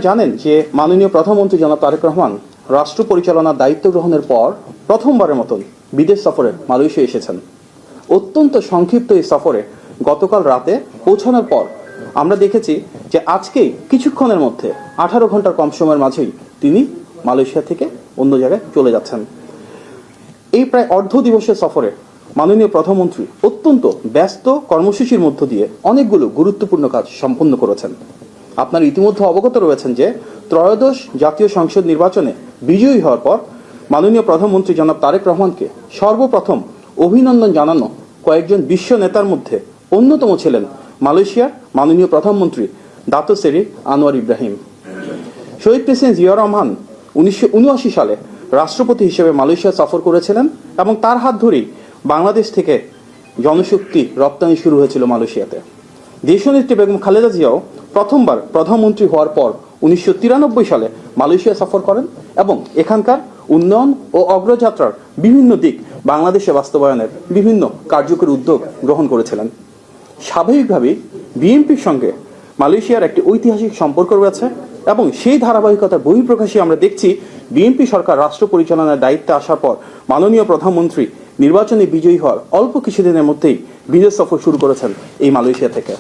জানেন যে মাননীয় প্রধানমন্ত্রী জনাব তারেক রহমান রাষ্ট্র পরিচালনার দায়িত্ব গ্রহণের পর প্রথমবারের মতন বিদেশ সফরে মালয়েশিয়া এসেছেন। অত্যন্ত সংক্ষিপ্ত এই সফরে গতকাল রাতে পৌঁছানোর পর আমরা দেখেছি যে আজকেই কিছুক্ষণের মধ্যে 18 ঘন্টার কম সময়ের মাঝেই তিনি মালয়েশিয়া থেকে অন্য জায়গায় চলে যাচ্ছেন। এই প্রায় অর্ধ দিবসের সফরে মাননীয় প্রধানমন্ত্রী অত্যন্ত ব্যস্ত কর্মসূচির মধ্য দিয়ে অনেকগুলো গুরুত্বপূর্ণ কাজ সম্পন্ন করেছেন। আপনারা ইতিমধ্যে অবগত রয়েছেন যে ত্রয়োদশ জাতীয় সংসদ নির্বাচনে বিজয়ী হওয়ার পর মাননীয় প্রধানমন্ত্রী জনাব তারেক রহমানকে সর্বপ্রথম অভিনন্দন জানানো কয়েকজন বিশ্ব নেতার মধ্যে অন্যতম ছিলেন মালয়েশিয়ার মাননীয় প্রধানমন্ত্রী দাতো সেরি আনোয়ার ইব্রাহিম। শহীদ প্রেসিডেন্ট জিয়া রহমান 1979 সালে রাষ্ট্রপতি হিসেবে মালয়েশিয়া সফর করেছিলেন এবং তার হাত ধরেই বাংলাদেশ থেকে জনশক্তি রপ্তানি শুরু হয়েছিল মালয়েশিয়াতে। দেশনেত্রী বেগম খালেদা জিয়াও প্রথমবার প্রধানমন্ত্রী হওয়ার পর 1993 সালে মালয়েশিয়া সফর করেন এবং এখানকার উন্নয়ন ও অগ্রযাত্রার বিভিন্ন দিক বাংলাদেশে বাস্তবায়নের বিভিন্ন কার্যকরী উদ্যোগ গ্রহণ করেছিলেন। স্বাভাবিকভাবেই বিএনপির সঙ্গে মালয়েশিয়ার একটি ঐতিহাসিক সম্পর্ক রয়েছে এবং সেই ধারাবাহিকতার বহিঃপ্রকাশই আমরা দেখছি বিএনপি সরকার রাষ্ট্র পরিচালনার দায়িত্বে আসার পর মাননীয় প্রধানমন্ত্রী নির্বাচনে বিজয়ী হওয়ার অল্প কিছুদিনের মধ্যেই বিদেশ সফর শুরু করেছেন এই মালয়েশিয়া থেকে।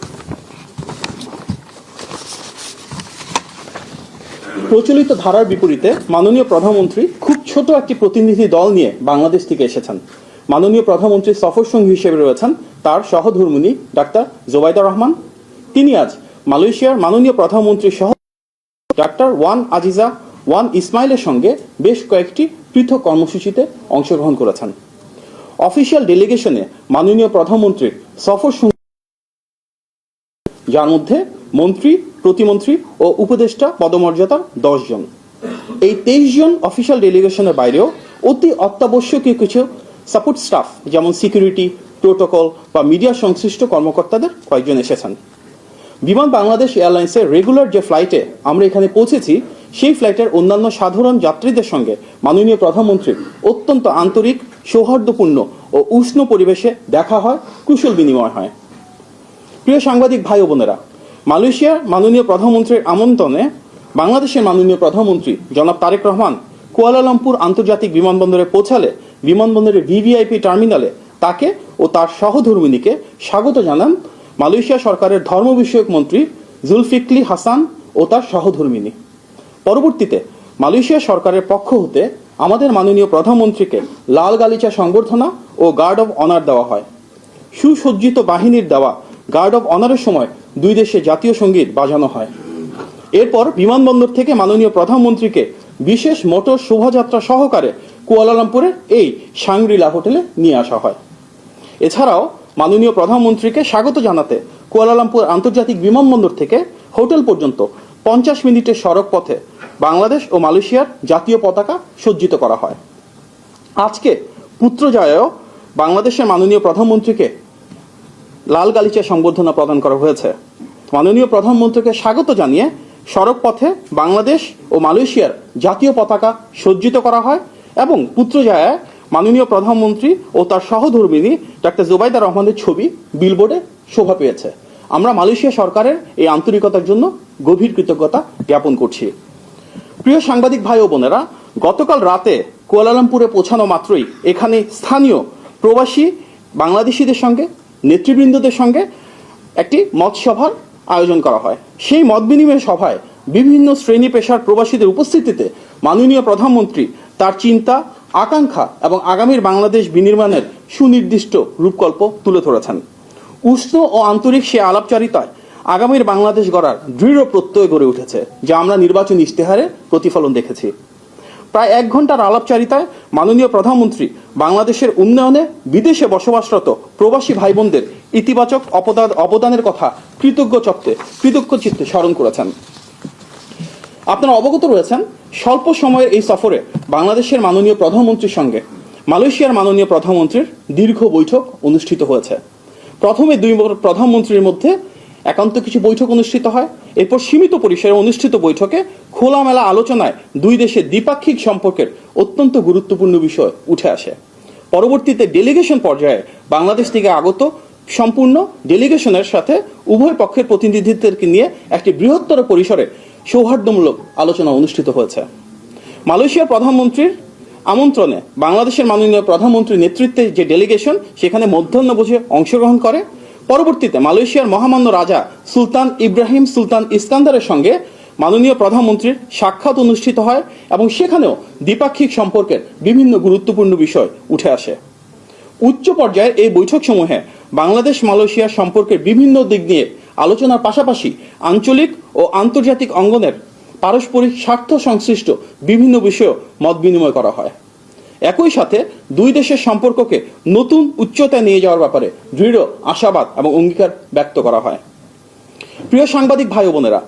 প্রচলিত ধারার বিপরীতে মাননীয় প্রধানমন্ত্রী খুব ছোট একটি প্রতিনিধি দল নিয়ে বাংলাদেশ থেকে এসেছেন। মাননীয় প্রধানমন্ত্রীর সফর সঙ্গী হিসেবে রয়েছেন তার সহধর্মিণী ডাক্তার জোবাইদা রহমান। তিনি আজ মালয়েশিয়ার মাননীয় প্রধানমন্ত্রী সহ ডাক্তার ওয়ান আজিজা ওয়ান ইসমাইলের সঙ্গে বেশ কয়েকটি পৃথক কর্মসূচিতে অংশগ্রহণ করেছেন। অফিসিয়াল ডেলিগেশনে মাননীয় প্রধানমন্ত্রীর সফর সঙ্গী, যার মধ্যে মন্ত্রী, প্রতিমন্ত্রী ও উপদেষ্টা পদমর্যাদার 10 জন। এই 23 জন অফিসিয়াল ডেলিগেশনের বাইরেও অতি অত্যাবশ্যকীয় কিছু সাপোর্ট স্টাফ যেমন সিকিউরিটি, প্রোটোকল বা মিডিয়া সংশ্লিষ্ট কর্মকর্তাদের কয়েকজন এসেছেন। বিমান বাংলাদেশ এয়ারলাইন্সের রেগুলার যে ফ্লাইটে আমরা এখানে পৌঁছেছি সেই ফ্লাইটের অন্যান্য সাধারণ যাত্রীদের সঙ্গে মাননীয় প্রধানমন্ত্রীর অত্যন্ত আন্তরিক, সৌহার্দ্যপূর্ণ ও উষ্ণ পরিবেশে দেখা হয়, কুশল বিনিময় হয়। প্রিয় সাংবাদিক ভাই ও বোনেরা, মালয়েশিয়ার মাননীয় প্রধানমন্ত্রীর আমন্ত্রণে বাংলাদেশের মাননীয় প্রধানমন্ত্রী জনাব তারেক রহমান কুয়ালালামপুর আন্তর্জাতিক বিমানবন্দরে পৌঁছালে বিমানবন্দরের ভিভিআইপি টার্মিনালে তাকে ও তার সহধর্মিণীকে স্বাগত জানান মালয়েশিয়া সরকারের ধর্ম বিষয়ক মন্ত্রী জুলফিকলি হাসান ও তার সহধর্মিণী। পরবর্তীতে মালয়েশিয়া সরকারের পক্ষ হতে আমাদের মাননীয় প্রধানমন্ত্রীকে লাল গালিচা সংবর্ধনা ও গার্ড অব অনার দেওয়া হয়। সুসজ্জিত বাহিনীর দেওয়া গার্ড অব অনারের সময় দুই দেশে জাতীয় সঙ্গীত বাজানো হয়। এরপর বিমানবন্দর থেকে মাননীয় প্রধানমন্ত্রীকে বিশেষ মোটর শোভাযাত্রা সহকারে কুয়ালালামপুরের এই শাংগ্রিলা হোটেলে নিয়ে আসা হয়। এছাড়াও মাননীয় প্রধানমন্ত্রীকে স্বাগত জানাতে কুয়ালালামপুর আন্তর্জাতিক বিমানবন্দর থেকে হোটেল পর্যন্ত 50 মিনিটের সড়ক পথে বাংলাদেশ ও মালয়েশিয়ার জাতীয় পতাকা সজ্জিত করা হয়। আজকে পুত্রজায়ায়ও বাংলাদেশের মাননীয় প্রধানমন্ত্রীকে লাল গালিচা সংবর্ধনা প্রদান করা হয়েছে। মাননীয় প্রধানমন্ত্রীকে স্বাগত জানিয়ে সড়ক পথে বাংলাদেশ ও মালয়েশিয়ার জাতীয় পতাকা সজ্জিত করা হয় এবং পুত্রজায়ায় মাননীয় প্রধানমন্ত্রী ও তার সহধর্মিণী ডাক্তার জোবাইদা রহমানের ছবি বিলবোর্ডে শোভা পেয়েছে। আমরা মালয়েশিয়া সরকারের এই আন্তরিকতার জন্য গভীর কৃতজ্ঞতা জ্ঞাপন করছি। প্রিয় সাংবাদিক ভাই ও বোনেরা, গতকাল রাতে কুয়ালালামপুরে পৌঁছানো মাত্রই এখানে স্থানীয় প্রবাসী বাংলাদেশিদের সঙ্গে নেতৃবৃন্দদের সঙ্গে একটি মত সভার আয়োজন করা হয়। সেই মত বিনিময় সভায় বিভিন্ন শ্রেণী পেশার প্রবাসীদের উপস্থিতিতে মাননীয় প্রধানমন্ত্রী তার চিন্তা, আকাঙ্ক্ষা এবং আগামীর বাংলাদেশ বিনির্মাণের সুনির্দিষ্ট রূপকল্প তুলে ধরেছেন। উষ্ণ ও আন্তরিক সে আলাপচারিতায় আগামীর বাংলাদেশ গড়ার দৃঢ় প্রত্যয় গড়ে উঠেছে, যা আমরা নির্বাচনী ইশতেহারে প্রতিফলন দেখেছি। প্রায় 1 ঘন্টার আলাপচারিতায় মাননীয় প্রধানমন্ত্রী বাংলাদেশের উন্নয়নে বিদেশে বসবাসরত প্রবাসী ভাই বোনদের ইতিবাচক অবদানের কথা কৃতজ্ঞ চিত্তে স্মরণ করেছেন। আপনারা অবগত রয়েছেন, স্বল্প সময়ের এই সফরে বাংলাদেশের মাননীয় প্রধানমন্ত্রীর সঙ্গে মালয়েশিয়ার মাননীয় প্রধানমন্ত্রীর দীর্ঘ বৈঠক অনুষ্ঠিত হয়েছে। প্রথমে দুই প্রধানমন্ত্রীর মধ্যে একান্ত কিছু বৈঠক অনুষ্ঠিত হয়। এরপর সীমিত পরিসরে অনুষ্ঠিত বৈঠকে খোলামেলা আলোচনায় দুই দেশের দ্বিপাক্ষিক সম্পর্কের অত্যন্ত গুরুত্বপূর্ণ বিষয় উঠে আসে। পরবর্তীতে ডেলিগেশন পর্যায়ে বাংলাদেশ থেকে আগত সম্পূর্ণ ডেলিগেশনের সাথে উভয় পক্ষের প্রতিনিধিদেরকে নিয়ে একটি বৃহত্তর পরিসরে সৌহার্দ্যমূলক আলোচনা অনুষ্ঠিত হয়েছে। মালয়েশিয়ার প্রধানমন্ত্রীর আমন্ত্রণে বাংলাদেশের মাননীয় প্রধানমন্ত্রীর নেতৃত্বে যে ডেলিগেশন সেখানে মধ্যাহ্নভোজে অংশগ্রহণ করে। পরবর্তীতে মালয়েশিয়ার মহামান্য রাজা সুলতান ইব্রাহিম সুলতান ইস্কান্দারের সঙ্গে মাননীয় প্রধানমন্ত্রীর সাক্ষাৎ অনুষ্ঠিত হয় এবং সেখানেও দ্বিপাক্ষিক সম্পর্কের বিভিন্ন গুরুত্বপূর্ণ বিষয় উঠে আসে। উচ্চ পর্যায়ের এই বৈঠকসমূহে বাংলাদেশ মালয়েশিয়ার সম্পর্কের বিভিন্ন দিক নিয়ে আলোচনার পাশাপাশি আঞ্চলিক ও আন্তর্জাতিক অঙ্গনের পারস্পরিক স্বার্থ সংশ্লিষ্ট বিভিন্ন বিষয়ে মত বিনিময় করা হয়। একই সাথে দুই দেশের সম্পর্ককে নতুন উচ্চতায় নিয়ে যাওয়ার ব্যাপারে দৃঢ় আশাবাদ এবং অঙ্গীকার ব্যক্ত করা হয়। প্রিয় সাংবাদিক ভাই ও বোনেরা,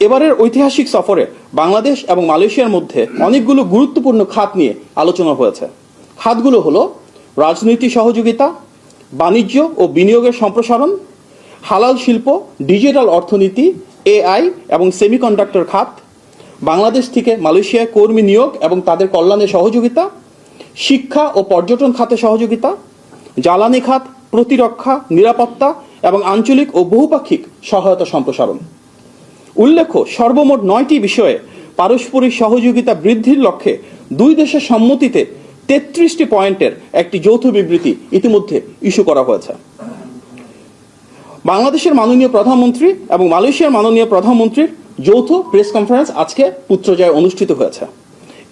এবারের ঐতিহাসিক সফরে বাংলাদেশ এবং মালয়েশিয়ার মধ্যে অনেকগুলো গুরুত্বপূর্ণ খাত নিয়ে আলোচনা হয়েছে। খাতগুলো হলো রাজনৈতিক সহযোগিতা, বাণিজ্য ও বিনিয়োগের সম্প্রসারণ, হালাল শিল্প, ডিজিটাল অর্থনীতি, এআই এবং সেমিকন্ডাক্টর খাত, বাংলাদেশ থেকে মালয়েশিয়ায় কর্মী নিয়োগ এবং তাদের কল্যাণে সহযোগিতা, শিক্ষা ও পর্যটন খাতে সহযোগিতা, জ্বালানি খাত, প্রতিরক্ষা, নিরাপত্তা এবং আঞ্চলিক ও বহুপাক্ষিক সহায়তা সম্প্রসারণ। উল্লেখ্য, সর্বমোট 9টি বিষয়ে পারস্পরিক সহযোগিতা বৃদ্ধির লক্ষ্যে দুই দেশের সম্মতিতে 33টি পয়েন্টের একটি যৌথ বিবৃতি ইতিমধ্যে ইস্যু করা হয়েছে। বাংলাদেশের মাননীয় প্রধানমন্ত্রী এবং মালয়েশিয়ার মাননীয় প্রধানমন্ত্রীর যৌথ প্রেস কনফারেন্স আজকে পুত্রজায় অনুষ্ঠিত হয়েছে।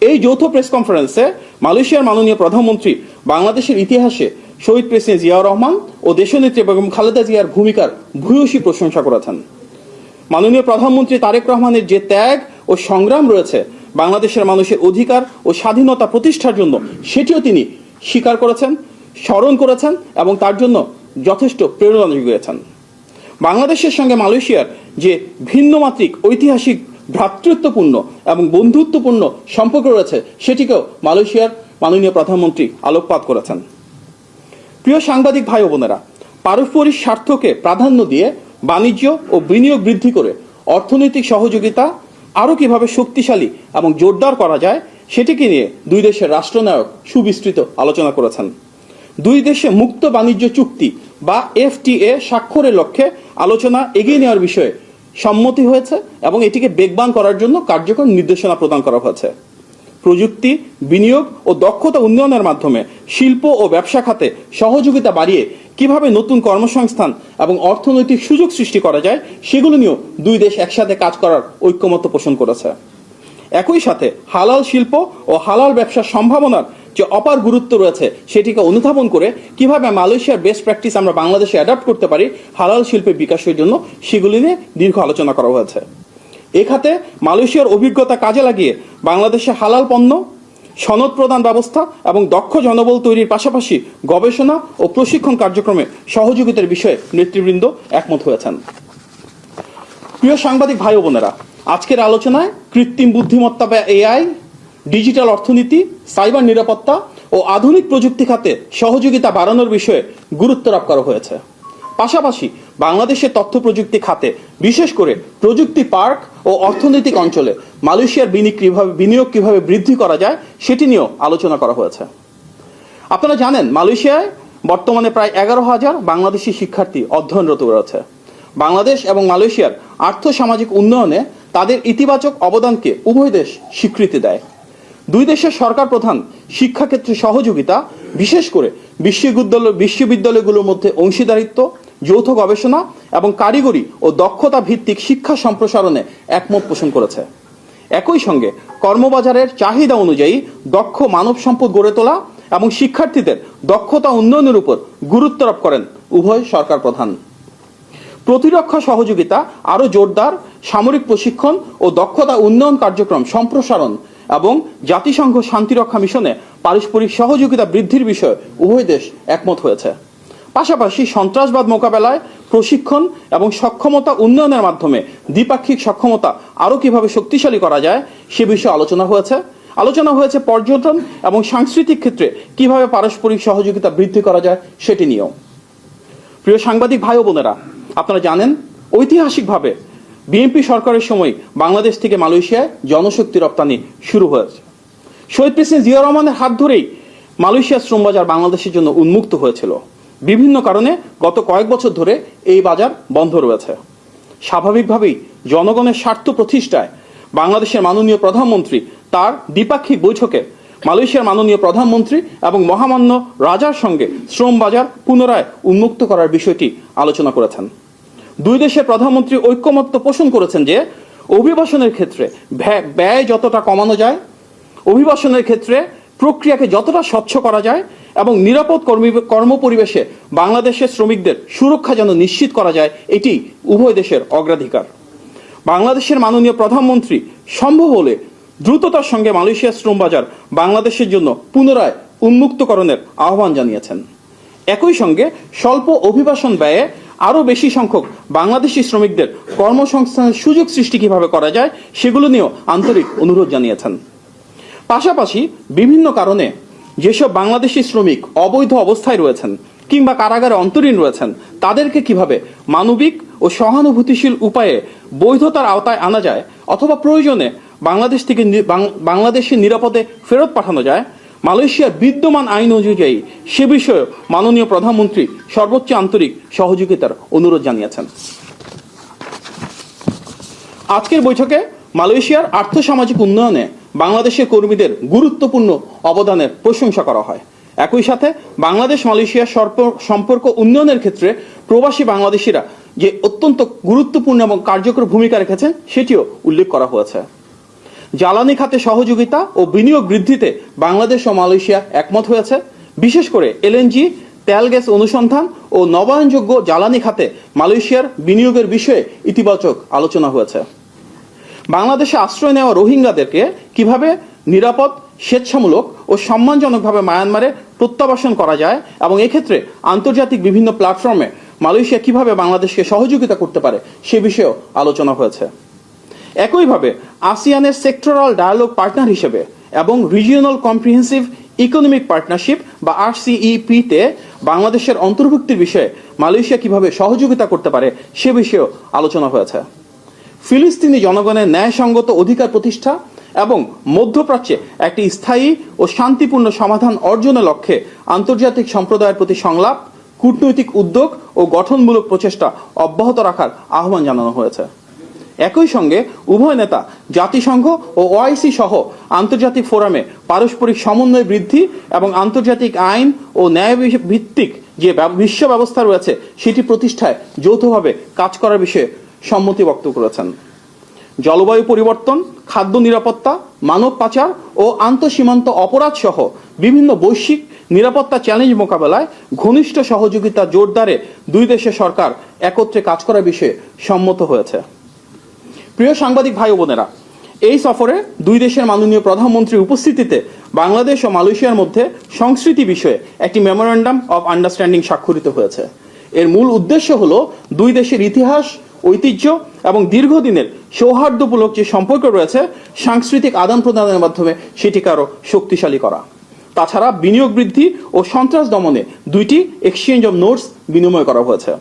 এই যৌথ প্রেস কনফারেন্সে মালয়েশিয়ার মাননীয় প্রধানমন্ত্রী বাংলাদেশের ইতিহাসে শহীদ প্রেসিডেন্ট জিয়াউর রহমান ও দেশনেত্রী বেগম খালেদা জিয়ার ভূমিকার ভূয়সী প্রশংসা করেছেন। মাননীয় প্রধানমন্ত্রী তারেক রহমানের যে ত্যাগ ও সংগ্রাম রয়েছে বাংলাদেশের মানুষের অধিকার ও স্বাধীনতা প্রতিষ্ঠার জন্য, সেটিও তিনি স্বীকার করেছেন, স্মরণ করেছেন এবং তার জন্য যথেষ্ট প্রেরণা জুগিয়েছেন। বাংলাদেশের সঙ্গে মালয়েশিয়ার যে ভিন্নমাত্রিক ঐতিহাসিক ভ্রাতৃত্বপূর্ণ এবং বন্ধুত্বপূর্ণ সম্পর্ক রয়েছে সেটিকেও মালয়েশিয়ার মাননীয় প্রধানমন্ত্রী আলোকপাত করেছেন। প্রিয় সাংবাদিক ভাই ও বোনেরা, পারস্পরিক স্বার্থকে প্রাধান্য দিয়ে বাণিজ্য ও বিনিয়োগ বৃদ্ধি করে অর্থনৈতিক সহযোগিতা আরও কিভাবে শক্তিশালী এবং জোরদার করা যায় সেটিকে নিয়ে দুই দেশের রাষ্ট্রনায়ক সুবিস্তৃত আলোচনা করেছেন। দুই দেশে মুক্ত বাণিজ্য চুক্তি বা এফটিএ স্বাক্ষরের লক্ষ্যে আলোচনা এগিয়ে নেওয়ার বিষয়ে সম্মতি হয়েছে এবং এটিকে বেগবান করার জন্য কার্যকর নির্দেশনা প্রদান করা হয়েছে। প্রযুক্তি, বিনিয়োগ ও দক্ষতা উন্নয়নের মাধ্যমে শিল্প ও ব্যবসা খাতে সহযোগিতা বাড়িয়ে কিভাবে নতুন কর্মসংস্থান এবং অর্থনৈতিক সুযোগ সৃষ্টি করা যায় সেগুলো নিয়েও দুই দেশ একসাথে কাজ করার ঐক্যমত্য পোষণ করেছে। একই সাথে হালাল শিল্প ও হালাল ব্যবসার সম্ভাবনার যে অপার গুরুত্ব রয়েছে সেটিকে অনুধাবন করে কিভাবে মালয়েশিয়ার বেস্ট প্র্যাকটিস আমরা বাংলাদেশে অ্যাডাপ্ট করতে পারি হালাল শিল্পের বিকাশের জন্য, সেগুলি নিয়ে দীর্ঘ আলোচনা করা হয়েছে। এ খাতে মালয়েশিয়ার অভিজ্ঞতা কাজে লাগিয়ে বাংলাদেশে হালাল পণ্য, সনদ প্রদান ব্যবস্থা এবং দক্ষ জনবল তৈরির পাশাপাশি গবেষণা ও প্রশিক্ষণ কার্যক্রমে সহযোগিতার বিষয়ে নেতৃবৃন্দ একমত হয়েছেন। প্রিয় সাংবাদিক ভাই ও বোনেরা, আজকের আলোচনায় কৃত্রিম বুদ্ধিমত্তা বা এআই, ডিজিটাল অর্থনীতি, সাইবার নিরাপত্তা ও আধুনিক প্রযুক্তি খাতে সহযোগিতা বাড়ানোর বিষয়ে গুরুত্ব আরোপ করা হয়েছে। পাশাপাশি বাংলাদেশের তথ্য প্রযুক্তি খাতে বিশেষ করে প্রযুক্তি পার্ক ও অর্থনৈতিক অঞ্চলে মালয়েশিয়ার বিনিয়োগ কিভাবে বৃদ্ধি করা যায় সেটি নিয়েও আলোচনা করা হয়েছে। আপনারা জানেন, মালয়েশিয়ায় বর্তমানে প্রায় 11,000 বাংলাদেশি শিক্ষার্থী অধ্যয়নরত রয়েছে। বাংলাদেশ এবং মালয়েশিয়ার আর্থসামাজিক উন্নয়নে তাদের ইতিবাচক অবদানকে উভয় দেশ স্বীকৃতি দেয়। দুই দেশের সরকার প্রধান শিক্ষাক্ষেত্রে সহযোগিতা, বিশেষ করে বিশ্ববিদ্যালয়গুলোর মধ্যে অংশীদারিত্ব, যৌথ গবেষণা এবং কারিগরি ও দক্ষতা ভিত্তিক শিক্ষা সম্প্রসারণে একমত পোষণ করেছে। একই সঙ্গে কর্মবাজারের চাহিদা অনুযায়ী দক্ষ মানব সম্পদ গড়ে তোলা এবং শিক্ষার্থীদের দক্ষতা উন্নয়নের উপর গুরুত্ব আরোপ করেন উভয় সরকার প্রধান। প্রতিরক্ষা সহযোগিতা আরও জোরদার, সামরিক প্রশিক্ষণ ও দক্ষতা উন্নয়ন কার্যক্রম সম্প্রসারণ এবং জাতিসংঘ শান্তিরক্ষা মিশনে পারস্পরিক সহযোগিতা বৃদ্ধির বিষয়ে উভয় দেশ একমত হয়েছে। পাশাপাশি সন্ত্রাসবাদ মোকাবেলায় প্রশিক্ষণ এবং সক্ষমতা উন্নয়নের মাধ্যমে দ্বিপাক্ষিক সক্ষমতা আরও কিভাবে শক্তিশালী করা যায় সে বিষয়ে আলোচনা হয়েছে পর্যটন এবং সাংস্কৃতিক ক্ষেত্রে কিভাবে পারস্পরিক সহযোগিতা বৃদ্ধি করা যায় সেটি নিয়েও। প্রিয় সাংবাদিক ভাই ও বোনেরা, আপনারা জানেন, ঐতিহাসিকভাবে বিএনপি সরকারের সময় বাংলাদেশ থেকে মালয়েশিয়ায় জনশক্তি রপ্তানি শুরু হয়েছে। শহীদ প্রেসিডেন্ট জিয়াউর রহমানের হাত ধরেই মালয়েশিয়ার শ্রমবাজার বাংলাদেশের জন্য উন্মুক্ত হয়েছিল। বিভিন্ন কারণে গত কয়েক বছর ধরে এই বাজার বন্ধ রয়েছে। স্বাভাবিকভাবেই জনগণের স্বার্থ প্রতিষ্ঠায় বাংলাদেশের মাননীয় প্রধানমন্ত্রী তার দ্বিপাক্ষিক বৈঠকে মালয়েশিয়ার মাননীয় প্রধানমন্ত্রী এবং মহামান্য রাজার সঙ্গে শ্রম বাজার পুনরায় উন্মুক্ত করার বিষয়টি আলোচনা করেছেন। দুই দেশের প্রধানমন্ত্রী ঐক্যমত্য পোষণ করেছেন যে অভিবাসনের ক্ষেত্রে ব্যয় যতটা কমানো যায়, অভিবাসনের ক্ষেত্রে প্রক্রিয়াকে যতটা স্বচ্ছ করা যায় এবং নিরাপদ কর্মপরিবেশে বাংলাদেশের শ্রমিকদের সুরক্ষা যেন নিশ্চিত করা যায়, এটি উভয় দেশের অগ্রাধিকার। বাংলাদেশের মাননীয় প্রধানমন্ত্রী সম্ভব হলে দ্রুততার সঙ্গে মালয়েশিয়ার শ্রম বাজার বাংলাদেশের জন্য পুনরায় উন্মুক্তকরণের আহ্বান জানিয়েছেন। একই সঙ্গে স্বল্প অভিবাসন ব্যয়ে আরও বেশি সংখ্যক বাংলাদেশি শ্রমিকদের কর্মসংস্থানের সুযোগ সৃষ্টি কিভাবে করা যায় সেগুলো নিয়েও আন্তরিক অনুরোধ জানিয়েছেন। পাশাপাশি বিভিন্ন কারণে যেসব বাংলাদেশি শ্রমিক অবৈধ অবস্থায় রয়েছেন কিংবা কারাগারে অন্তরীণ রয়েছেন তাদেরকে কিভাবে মানবিক ও সহানুভূতিশীল উপায়ে বৈধতার আওতায় আনা যায় অথবা প্রয়োজনে বাংলাদেশ থেকে বাংলাদেশে নিরাপদে ফেরত পাঠানো যায়, মালয়েশিয়ার বিদ্যমান আইন অনুযায়ী সে বিষয়ে মাননীয় প্রধানমন্ত্রী সর্বোচ্চ আন্তরিক সহযোগিতার অনুরোধ জানিয়েছেন। আজকের বৈঠকে মালয়েশিয়ার আর্থসামাজিক উন্নয়নে বাংলাদেশের কর্মীদের গুরুত্বপূর্ণ অবদানের প্রশংসা করা হয়। একই সাথে বাংলাদেশ মালয়েশিয়ার সম্পর্ক উন্নয়নের ক্ষেত্রে প্রবাসী বাংলাদেশিরা যে অত্যন্ত গুরুত্বপূর্ণ এবং কার্যকর ভূমিকা রেখেছেন সেটিও উল্লেখ করা হয়েছে। জ্বালানি খাতে সহযোগিতা ও বিনিয়োগ বৃদ্ধিতে বাংলাদেশ ও মালয়েশিয়া একমত হয়েছে। বিশেষ করে এলএনজি, তেল গ্যাস অনুসন্ধান ও নবায়নযোগ্য জ্বালানি খাতে মালয়েশিয়ার বিনিয়োগের বিষয়ে ইতিবাচক আলোচনা হয়েছে। বাংলাদেশে আশ্রয় নেওয়া রোহিঙ্গাদেরকে কিভাবে নিরাপদ, স্বেচ্ছামূলক ও সম্মানজনকভাবে মায়ানমারে প্রত্যাবাসন করা যায় এবং এক্ষেত্রে আন্তর্জাতিক বিভিন্ন প্ল্যাটফর্মে মালয়েশিয়া কিভাবে বাংলাদেশকে সহযোগিতা করতে পারে সে বিষয়েও আলোচনা হয়েছে। একইভাবে আসিয়ানের সেক্টরাল ডায়ালগ পার্টনার হিসেবে এবং রিজিওনাল কম্প্রিহেন্সিভ ইকোনমিক পার্টনারশিপ বা RCEP-তে বাংলাদেশের অন্তর্ভুক্তির বিষয়ে মালয়েশিয়া কিভাবে সহযোগিতা করতে পারে সে বিষয়েও আলোচনা হয়েছে। ফিলিস্তিনি জনগণের ন্যায়সঙ্গত অধিকার প্রতিষ্ঠা এবং মধ্যপ্রাচ্যে একটি স্থায়ী ও শান্তিপূর্ণ সমাধান অর্জনের লক্ষ্যে আন্তর্জাতিক সম্প্রদায়ের প্রতি সংলাপ, কূটনৈতিক উদ্যোগ ও গঠনমূলক প্রচেষ্টা অব্যাহত রাখার আহ্বান জানানো হয়েছে। একই সঙ্গে উভয় নেতা জাতিসংঘ ও OIC সহ আন্তর্জাতিক ফোরামে পারস্পরিক সমন্বয় বৃদ্ধি এবং আন্তর্জাতিক আইন ও ন্যায় ভিত্তিক যে বিশ্ব ব্যবস্থা রয়েছে সেটি প্রতিষ্ঠায় যৌথভাবে কাজ করার বিষয়ে সম্মতি ব্যক্ত করেছেন। জলবায়ু পরিবর্তন, খাদ্য নিরাপত্তা, মানব পাচার ও আন্তঃসীমান্ত অপরাধ সহ বিভিন্ন বৈশ্বিক নিরাপত্তা চ্যালেঞ্জ মোকাবেলায় ঘনিষ্ঠ সহযোগিতা জোরদারে দুই দেশের সরকার একত্রে কাজ করার বিষয়ে সম্মত হয়েছে। প্রিয় সাংবাদিক ভাই ও বোনেরা, এই সফরে দুই দেশের মাননীয় প্রধানমন্ত্রীর উপস্থিতিতে বাংলাদেশ ও মালয়েশিয়ার মধ্যে সংস্কৃতি বিষয়ে একটি মেমোরেন্ডাম অব আন্ডারস্ট্যান্ডিং স্বাক্ষরিত হয়েছে। এর মূল উদ্দেশ্য হল দুই দেশের ইতিহাস, ঐতিহ্য এবং দীর্ঘদিনের সৌহার্দ্যমূলক যে সম্পর্ক রয়েছে সাংস্কৃতিক আদান প্রদানের মাধ্যমে সেটিকে আরও শক্তিশালী করা। তাছাড়া বিনিয়োগ বৃদ্ধি ও সন্ত্রাস দমনে দুইটি এক্সচেঞ্জ অব নোটস বিনিময় করা হয়েছে।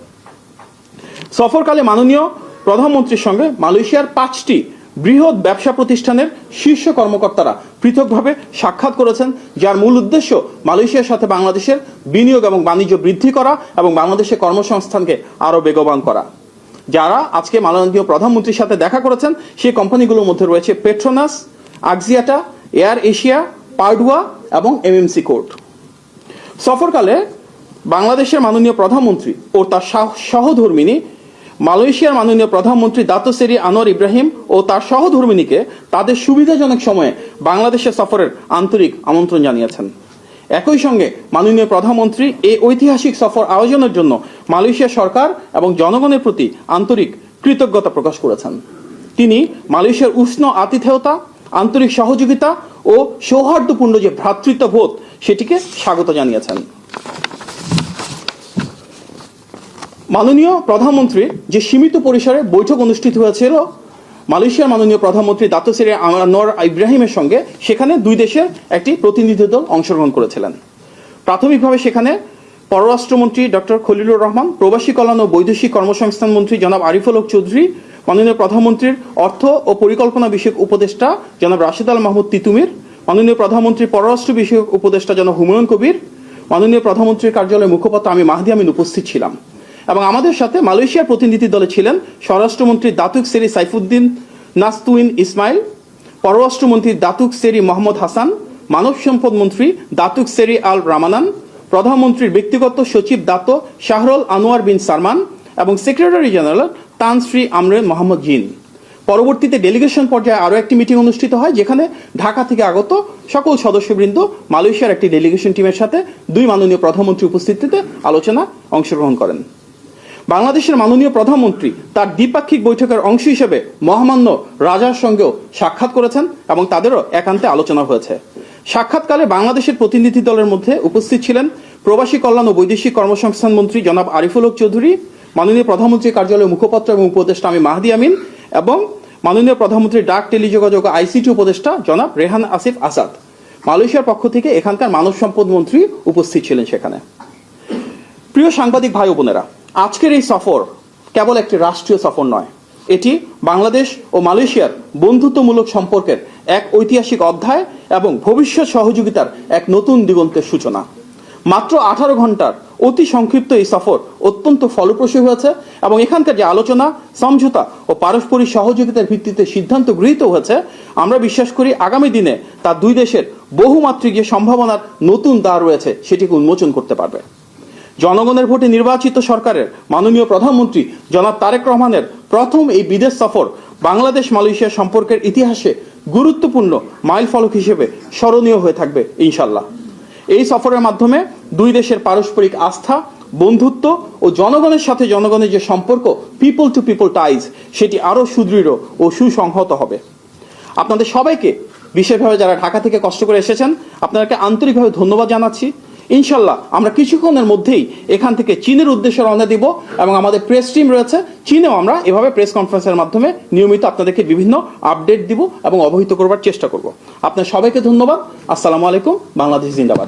সফরকালে মাননীয় প্রধানমন্ত্রীর সঙ্গে মালয়েশিয়ার 5টি বৃহৎ ব্যবসা প্রতিষ্ঠানের শীর্ষ কর্মকর্তারা পৃথকভাবে সাক্ষাৎ করেছেন, যার মূল উদ্দেশ্য মালয়েশিয়ার সাথে বাংলাদেশের বিনিয়োগ এবং বাণিজ্য বৃদ্ধি করা এবং বাংলাদেশের কর্মসংস্থানকে আরও বেগবান করা। যারা আজকে মাননীয় প্রধানমন্ত্রীর সাথে দেখা করেছেন সেই কোম্পানিগুলোর মধ্যে রয়েছে পেট্রোনাস, আক্সিয়াটা, এয়ার এশিয়া, পার্ডুয়া এবং MMC কোর্ট। সফরকালে বাংলাদেশের মাননীয় প্রধানমন্ত্রী ও তার সহধর্মিনী মালয়েশিয়ার মাননীয় প্রধানমন্ত্রী দাতো সেরি আনোয়ার ইব্রাহিম ও তার সহধর্মিনীকে তাদের সুবিধাজনক সময়ে বাংলাদেশে সফরের আন্তরিক আমন্ত্রণ জানিয়েছেন। একই সঙ্গে মাননীয় প্রধানমন্ত্রী এই ঐতিহাসিক সফর আয়োজনের জন্য মালয়েশিয়া সরকার এবং জনগণের প্রতি আন্তরিক কৃতজ্ঞতা প্রকাশ করেছেন। তিনি মালয়েশিয়ার উষ্ণ আতিথেয়তা, আন্তরিক সহযোগিতা ও সৌহার্দ্যপূর্ণ যে ভ্রাতৃত্ববোধ সেটিকে স্বাগত জানিয়েছেন। মাননীয় প্রধানমন্ত্রী যে সীমিত পরিসরে বৈঠক অনুষ্ঠিত হয়েছিল মালয়েশিয়ার মাননীয় প্রধানমন্ত্রী দাতো সেরি আনোয়ার ইব্রাহিমের সঙ্গে, সেখানে দুই দেশের একটি প্রতিনিধি দল অংশগ্রহণ করেছিলেন। প্রাথমিকভাবে সেখানে পররাষ্ট্রমন্ত্রী ডক্টর খলিলুর রহমান, প্রবাসী কল্যাণ ও বৈদেশিক কর্মসংস্থান মন্ত্রী জনাব আরিফুল হক চৌধুরী, মাননীয় প্রধানমন্ত্রীর অর্থ ও পরিকল্পনা বিষয়ক উপদেষ্টা জনাব রাশেদ আল মাহমুদ তিতুমির, মাননীয় প্রধানমন্ত্রীর পররাষ্ট্র বিষয়ক উপদেষ্টা জনাব হুমায়ুন কবির, মাননীয় প্রধানমন্ত্রীর কার্যালয়ের মুখপাত্র আমি মাহদি আমিন উপস্থিত ছিলাম। এবং আমাদের সাথে মালয়েশিয়ার প্রতিনিধি দলে ছিলেন স্বরাষ্ট্রমন্ত্রী দাতুক সেরি সাইফুদ্দিন, নাসতুইন ইসমাইল, পররাষ্ট্রমন্ত্রী দাতুক সেরি মোহাম্মদ হাসান, মানব সম্পদ মন্ত্রী দাতুক সেরি আল রামানান, প্রধানমন্ত্রীর ব্যক্তিগত সচিব দাতো শাহরুল আনোয়ার বিন সালমান এবং সেক্রেটারি জেনারেল তানশ্রী আমরে মোহাম্মদ জিন। পরবর্তীতে ডেলিগেশন পর্যায়ে আরও একটি মিটিং অনুষ্ঠিত হয়, যেখানে ঢাকা থেকে আগত সকল সদস্যবৃন্দ মালয়েশিয়ার একটি ডেলিগেশন টিমের সাথে দুই মাননীয় প্রধানমন্ত্রী উপস্থিতিতে আলোচনা অংশগ্রহণ করেন। বাংলাদেশের মাননীয় প্রধানমন্ত্রী তার দ্বিপাক্ষিক বৈঠকের অংশ হিসেবে মহামান্য রাজার সঙ্গেও সাক্ষাৎ করেছেন এবং তাদেরও একান্তে আলোচনা হয়েছে। সাক্ষাৎকালে বাংলাদেশের প্রতিনিধি দলের মধ্যে উপস্থিত ছিলেন প্রবাসী কল্যাণ ও বৈদেশিক কর্মসংস্থান মন্ত্রী জনাব আরিফুল হক চৌধুরী, মাননীয় প্রধানমন্ত্রীর কার্যালয়ের মুখপাত্র এবং উপদেষ্টা আমি মাহদি আমিন এবং মাননীয় প্রধানমন্ত্রীর ডাক টেলিযোগাযোগ ও আইসিটি উপদেষ্টা জনাব রেহান আসিফ আসাদ। মালয়েশিয়ার পক্ষ থেকে এখানকার মানব সম্পদ মন্ত্রী উপস্থিত ছিলেন সেখানে। প্রিয় সাংবাদিক ভাই ও বোনেরা, আজকের এই সফর কেবল একটি রাষ্ট্রীয় সফর নয়, এটি বাংলাদেশ ও মালয়েশিয়ার বন্ধুত্বমূলক সম্পর্কের এক ঐতিহাসিক অধ্যায় এবং ভবিষ্যৎ সহযোগিতার এক নতুন দিগন্তের সূচনা। মাত্র 18 ঘন্টার অতি সংক্ষিপ্ত এই সফর অত্যন্ত ফলপ্রসূ হয়েছে এবং এখানকার যে আলোচনা, সমঝোতা ও পারস্পরিক সহযোগিতার ভিত্তিতে সিদ্ধান্ত গৃহীত হয়েছে, আমরা বিশ্বাস করি আগামী দিনে তা দুই দেশের বহুমাত্রিক যে সম্ভাবনার নতুন দ্বার রয়েছে সেটিকে উন্মোচন করতে পারবে। জনগণের ভোটে নির্বাচিত সরকারের মাননীয় প্রধানমন্ত্রী জনাব তারেক রহমানের প্রথম এই বিদেশ সফর বাংলাদেশ মালয়েশিয়া সম্পর্কের ইতিহাসে গুরুত্বপূর্ণ মাইলফলক হিসেবে স্মরণীয় হয়ে থাকবে ইনশাল্লাহ। এই সফরের মাধ্যমে দুই দেশের পারস্পরিক আস্থা, বন্ধুত্ব ও জনগণের সাথে জনগণের যে সম্পর্ক, পিপল টু পিপল টাইজ, সেটি আরও সুদৃঢ় ও সুসংহত হবে। আপনাদের সবাইকে, বিশেষভাবে যারা ঢাকা থেকে কষ্ট করে এসেছেন, আপনাদেরকে আন্তরিকভাবে ধন্যবাদ জানাচ্ছি। ইনশাল্লাহ আমরা কিছুক্ষণের মধ্যেই এখান থেকে চীনের উদ্দেশ্যে রওনা দিব এবং আমাদের প্রেস টিম রয়েছে চীনেও আমরা এভাবে প্রেস কনফারেন্সের মাধ্যমে নিয়মিত আপনাদেরকে বিভিন্ন আপডেট দিব এবং অবহিত করবার চেষ্টা করব। আপনার সবাইকে ধন্যবাদ। আসসালামু আলাইকুম। বাংলাদেশ জিন্দাবাদ।